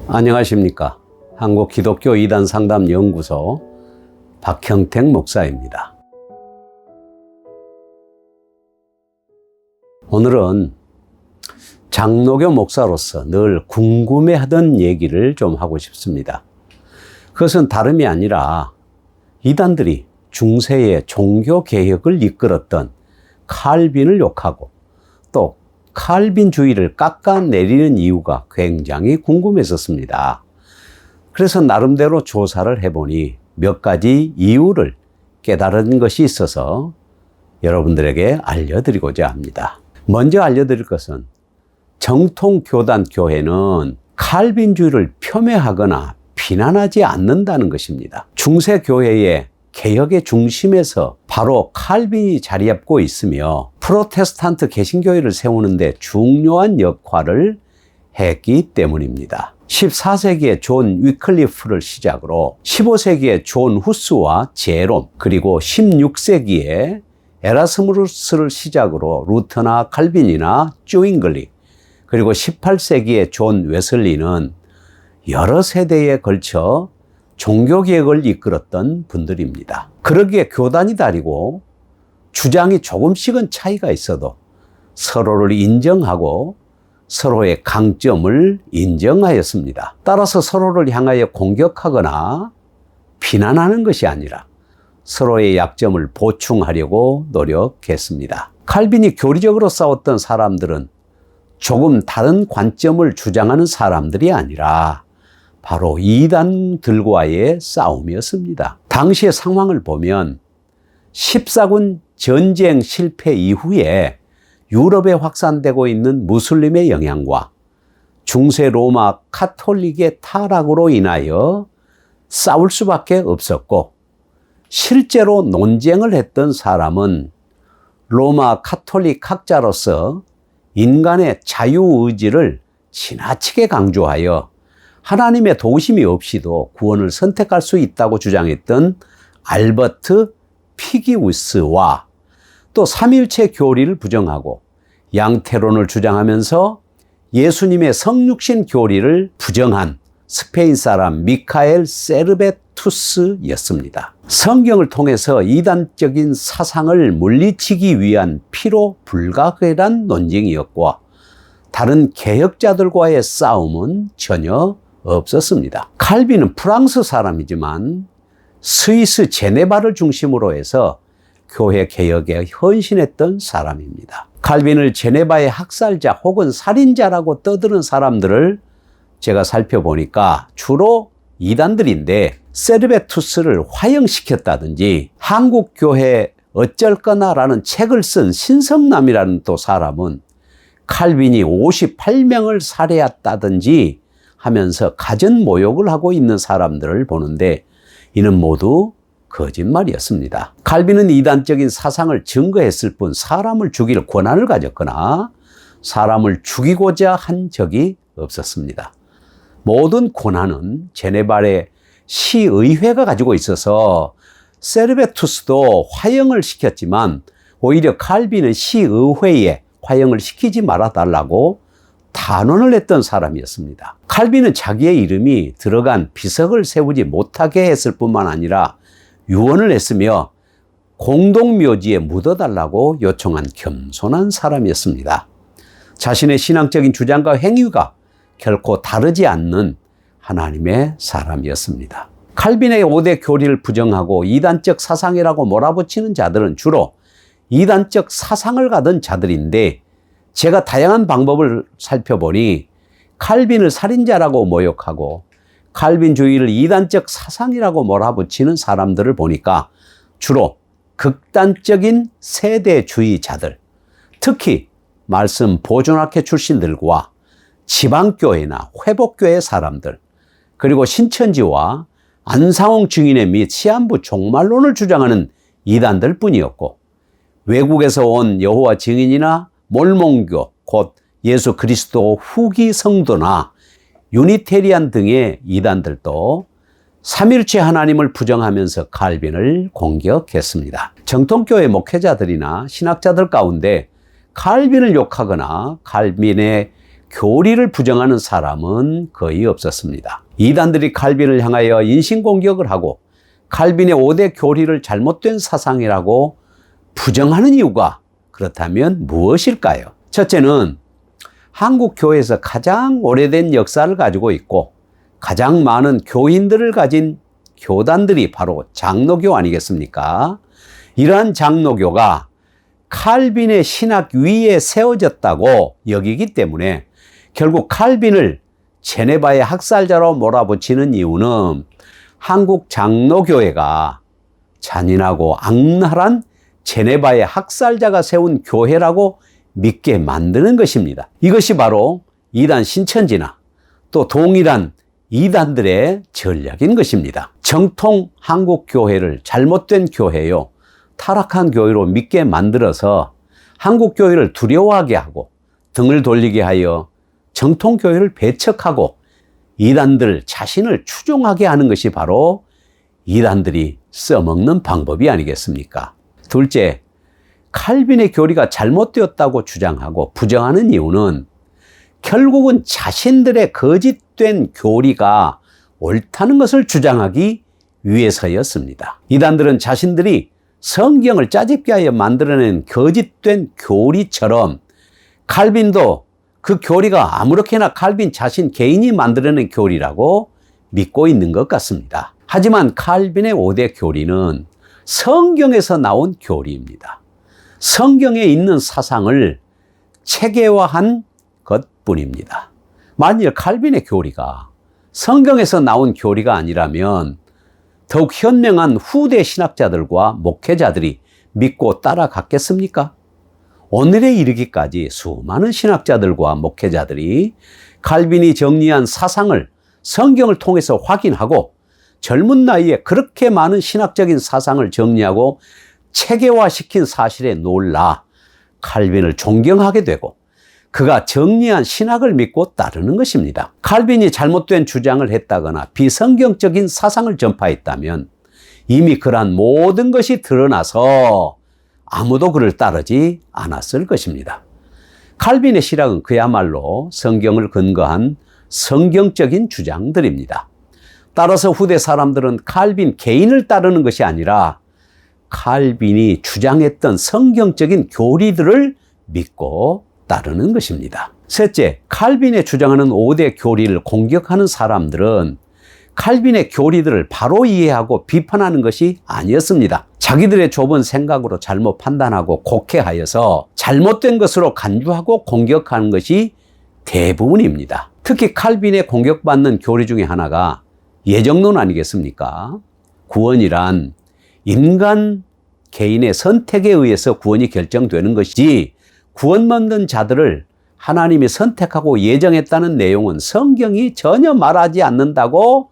안녕하십니까. 한국기독교 이단상담연구소 박형택 목사입니다. 오늘은 장로교 목사로서 늘 궁금해하던 얘기를 좀 하고 싶습니다. 그것은 다름이 아니라 이단들이 중세의 종교개혁을 이끌었던 칼빈을 욕하고 또 칼빈주의를 깎아내리는 이유가 굉장히 궁금했었습니다. 그래서 나름대로 조사를 해보니 몇 가지 이유를 깨달은 것이 있어서 여러분들에게 알려드리고자 합니다. 먼저 알려드릴 것은 정통교단 교회는 칼빈주의를 폄훼하거나 비난하지 않는다는 것입니다. 중세교회의 개혁의 중심에서 바로 칼빈이 자리 잡고 있으며 프로테스탄트 개신교회를 세우는 데 중요한 역할을 했기 때문입니다. 14세기에 존 위클리프를 시작으로 15세기에 존 후스와 제롬, 그리고 16세기에 에라스무스를 시작으로 루터나 칼빈이나 쭈잉글리, 그리고 18세기에 존 웨슬리는 여러 세대에 걸쳐 종교개혁을 이끌었던 분들입니다. 그러기에 교단이 다르고 주장이 조금씩은 차이가 있어도 서로를 인정하고 서로의 강점을 인정하였습니다. 따라서 서로를 향하여 공격하거나 비난하는 것이 아니라 서로의 약점을 보충하려고 노력했습니다. 칼빈이 교리적으로 싸웠던 사람들은 조금 다른 관점을 주장하는 사람들이 아니라 바로 이단들과의 싸움이었습니다. 당시의 상황을 보면 14군 전쟁 실패 이후에 유럽에 확산되고 있는 무슬림의 영향과 중세 로마 카톨릭의 타락으로 인하여 싸울 수밖에 없었고, 실제로 논쟁을 했던 사람은 로마 카톨릭 학자로서 인간의 자유의지를 지나치게 강조하여 하나님의 도우심이 없이도 구원을 선택할 수 있다고 주장했던 알버트 피기우스와 또 삼일체 교리를 부정하고 양태론을 주장하면서 예수님의 성육신 교리를 부정한 스페인 사람 미카엘 세르베투스였습니다. 성경을 통해서 이단적인 사상을 물리치기 위한 피로 불가결한 논쟁이었고, 다른 개혁자들과의 싸움은 전혀 없었습니다. 칼빈은 프랑스 사람이지만 스위스 제네바를 중심으로 해서 교회 개혁에 헌신했던 사람입니다. 칼빈을 제네바의 학살자 혹은 살인자라고 떠드는 사람들을 제가 살펴보니까 주로 이단들인데, 세르베투스를 화형시켰다든지 한국교회 어쩔 거나라는 책을 쓴 신성남이라는 또 사람은 칼빈이 58명을 살해했다든지 하면서 가전 모욕을 하고 있는 사람들을 보는데, 이는 모두 거짓말이었습니다. 칼빈은 이단적인 사상을 증거했을 뿐 사람을 죽일 권한을 가졌거나 사람을 죽이고자 한 적이 없었습니다. 모든 권한은 제네바의 시의회가 가지고 있어서 세르베투스도 화형을 시켰지만 오히려 칼빈은 시의회에 화형을 시키지 말아달라고 단언을 했던 사람이었습니다. 칼빈은 자기의 이름이 들어간 비석을 세우지 못하게 했을 뿐만 아니라 유언을 했으며 공동묘지에 묻어달라고 요청한 겸손한 사람이었습니다. 자신의 신앙적인 주장과 행위가 결코 다르지 않는 하나님의 사람이었습니다. 칼빈의 5대 교리를 부정하고 이단적 사상이라고 몰아붙이는 자들은 주로 이단적 사상을 가진 자들인데, 제가 다양한 방법을 살펴보니 칼빈을 살인자라고 모욕하고 칼빈주의를 이단적 사상이라고 몰아붙이는 사람들을 보니까 주로 극단적인 세대주의자들, 특히 말씀 보존학회 출신들과 지방교회나 회복교회 사람들, 그리고 신천지와 안상홍 증인회 및 시한부 종말론을 주장하는 이단들 뿐이었고, 외국에서 온 여호와 증인이나 몰몬교, 곧 예수 그리스도 후기 성도나 유니테리안 등의 이단들도 삼일체 하나님을 부정하면서 칼빈을 공격했습니다. 정통교회 목회자들이나 신학자들 가운데 칼빈을 욕하거나 칼빈의 교리를 부정하는 사람은 거의 없었습니다. 이단들이 칼빈을 향하여 인신공격을 하고 칼빈의 5대 교리를 잘못된 사상이라고 부정하는 이유가 그렇다면 무엇일까요? 첫째는 한국 교회에서 가장 오래된 역사를 가지고 있고 가장 많은 교인들을 가진 교단들이 바로 장로교 아니겠습니까? 이러한 장로교가 칼빈의 신학 위에 세워졌다고 여기기 때문에 결국 칼빈을 제네바의 학살자로 몰아붙이는 이유는 한국 장로교회가 잔인하고 악랄한 제네바의 학살자가 세운 교회라고 믿게 만드는 것입니다. 이것이 바로 이단 신천지나 또 동일한 이단들의 전략인 것입니다. 정통 한국 교회를 잘못된 교회요, 타락한 교회로 믿게 만들어서 한국 교회를 두려워하게 하고 등을 돌리게 하여 정통 교회를 배척하고 이단들 자신을 추종하게 하는 것이 바로 이단들이 써먹는 방법이 아니겠습니까? 둘째, 칼빈의 교리가 잘못되었다고 주장하고 부정하는 이유는 결국은 자신들의 거짓된 교리가 옳다는 것을 주장하기 위해서였습니다. 이단들은 자신들이 성경을 짜집게 하여 만들어낸 거짓된 교리처럼 칼빈도 그 교리가 아무렇게나 칼빈 자신 개인이 만들어낸 교리라고 믿고 있는 것 같습니다. 하지만 칼빈의 5대 교리는 성경에서 나온 교리입니다. 성경에 있는 사상을 체계화한 것뿐입니다. 만일 칼빈의 교리가 성경에서 나온 교리가 아니라면 더욱 현명한 후대 신학자들과 목회자들이 믿고 따라갔겠습니까? 오늘에 이르기까지 수많은 신학자들과 목회자들이 칼빈이 정리한 사상을 성경을 통해서 확인하고 젊은 나이에 그렇게 많은 신학적인 사상을 정리하고 체계화시킨 사실에 놀라 칼빈을 존경하게 되고 그가 정리한 신학을 믿고 따르는 것입니다. 칼빈이 잘못된 주장을 했다거나 비성경적인 사상을 전파했다면 이미 그러한 모든 것이 드러나서 아무도 그를 따르지 않았을 것입니다. 칼빈의 신학은 그야말로 성경을 근거한 성경적인 주장들입니다. 따라서 후대 사람들은 칼빈 개인을 따르는 것이 아니라 칼빈이 주장했던 성경적인 교리들을 믿고 따르는 것입니다. 셋째, 칼빈의 주장하는 5대 교리를 공격하는 사람들은 칼빈의 교리들을 바로 이해하고 비판하는 것이 아니었습니다. 자기들의 좁은 생각으로 잘못 판단하고 곡해하여서 잘못된 것으로 간주하고 공격하는 것이 대부분입니다. 특히 칼빈의 공격받는 교리 중에 하나가 예정론 아니겠습니까? 구원이란 인간 개인의 선택에 의해서 구원이 결정되는 것이지 구원받는 자들을 하나님이 선택하고 예정했다는 내용은 성경이 전혀 말하지 않는다고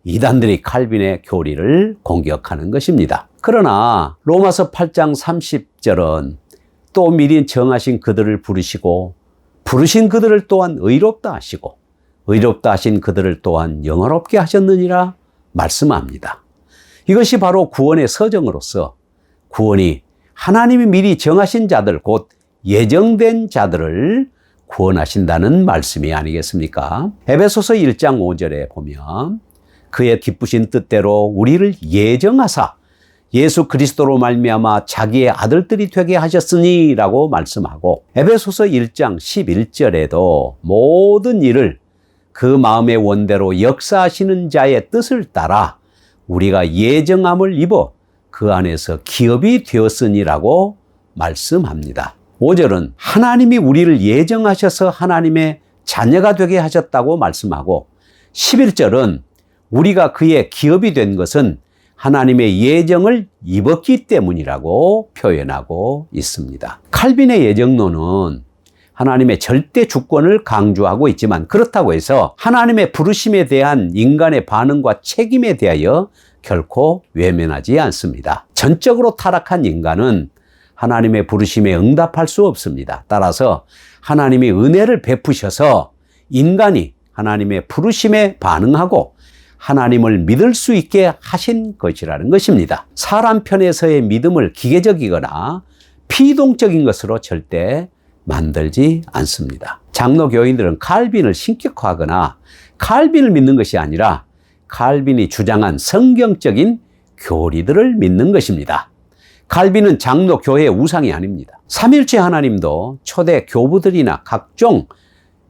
이단들이 칼빈의 교리를 공격하는 것입니다. 그러나 로마서 8장 30절은 또 미리 정하신 그들을 부르시고 부르신 그들을 또한 의롭다 하시고 의롭다 하신 그들을 또한 영화롭게 하셨느니라 말씀합니다. 이것이 바로 구원의 서정으로서 구원이 하나님이 미리 정하신 자들, 곧 예정된 자들을 구원하신다는 말씀이 아니겠습니까? 에베소서 1장 5절에 보면 그의 기쁘신 뜻대로 우리를 예정하사 예수 그리스도로 말미암아 자기의 아들들이 되게 하셨으니 라고 말씀하고 에베소서 1장 11절에도 모든 일을 그 마음의 원대로 역사하시는 자의 뜻을 따라 우리가 예정함을 입어 그 안에서 기업이 되었으니라고 말씀합니다. 5절은 하나님이 우리를 예정하셔서 하나님의 자녀가 되게 하셨다고 말씀하고 11절은 우리가 그의 기업이 된 것은 하나님의 예정을 입었기 때문이라고 표현하고 있습니다. 칼빈의 예정론은 하나님의 절대 주권을 강조하고 있지만 그렇다고 해서 하나님의 부르심에 대한 인간의 반응과 책임에 대하여 결코 외면하지 않습니다. 전적으로 타락한 인간은 하나님의 부르심에 응답할 수 없습니다. 따라서 하나님이 은혜를 베푸셔서 인간이 하나님의 부르심에 반응하고 하나님을 믿을 수 있게 하신 것이라는 것입니다. 사람 편에서의 믿음을 기계적이거나 피동적인 것으로 절대 만들지 않습니다. 장로 교인들은 칼빈을 신격화하거나 칼빈을 믿는 것이 아니라 칼빈이 주장한 성경적인 교리들을 믿는 것입니다. 칼빈은 장로 교회의 우상이 아닙니다. 삼일체 하나님도 초대 교부들이나 각종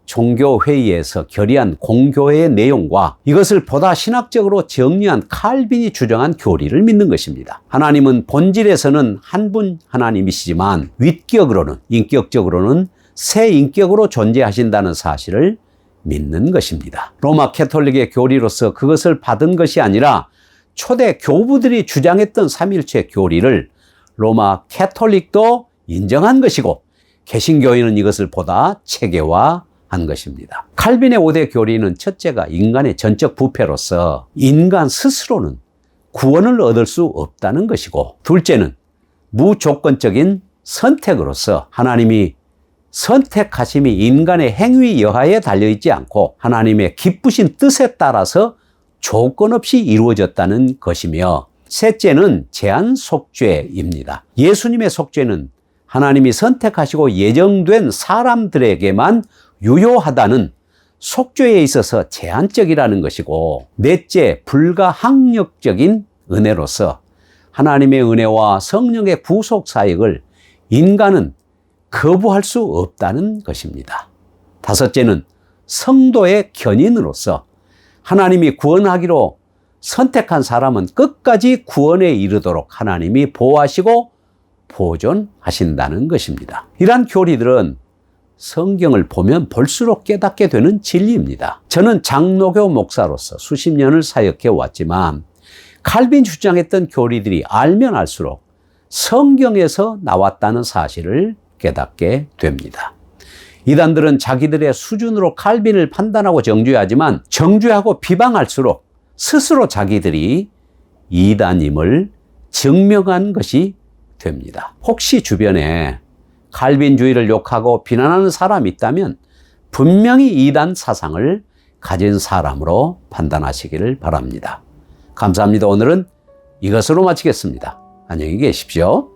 종교회의에서 결의한 공교회의 내용과 이것을 보다 신학적으로 정리한 칼빈이 주장한 교리를 믿는 것입니다. 하나님은 본질에서는 한 분 하나님이시지만 윗격으로는, 인격적으로는 새 인격으로 존재하신다는 사실을 믿는 것입니다. 로마 캐톨릭의 교리로서 그것을 받은 것이 아니라 초대 교부들이 주장했던 삼일체 교리를 로마 캐톨릭도 인정한 것이고 개신교인은 이것을 보다 체계화한 것입니다. 칼빈의 5대 교리는 첫째가 인간의 전적 부패로서 인간 스스로는 구원을 얻을 수 없다는 것이고, 둘째는 무조건적인 선택으로서 하나님이 선택하심이 인간의 행위 여하에 달려있지 않고 하나님의 기쁘신 뜻에 따라서 조건 없이 이루어졌다는 것이며, 셋째는 제한 속죄입니다. 예수님의 속죄는 하나님이 선택하시고 예정된 사람들에게만 유효하다는 속죄에 있어서 제한적이라는 것이고, 넷째, 불가항력적인 은혜로서 하나님의 은혜와 성령의 구속 사역을 인간은 거부할 수 없다는 것입니다. 다섯째는 성도의 견인으로서 하나님이 구원하기로 선택한 사람은 끝까지 구원에 이르도록 하나님이 보호하시고 보존하신다는 것입니다. 이러한 교리들은 성경을 보면 볼수록 깨닫게 되는 진리입니다. 저는 장로교 목사로서 수십 년을 사역해 왔지만 칼빈 주장했던 교리들이 알면 알수록 성경에서 나왔다는 사실을 깨닫게 됩니다. 이단들은 자기들의 수준으로 칼빈을 판단하고 정죄하지만 정죄하고 비방할수록 스스로 자기들이 이단임을 증명한 것이 됩니다. 혹시 주변에 칼빈주의를 욕하고 비난하는 사람이 있다면 분명히 이단 사상을 가진 사람으로 판단하시기를 바랍니다. 감사합니다. 오늘은 이것으로 마치겠습니다. 안녕히 계십시오.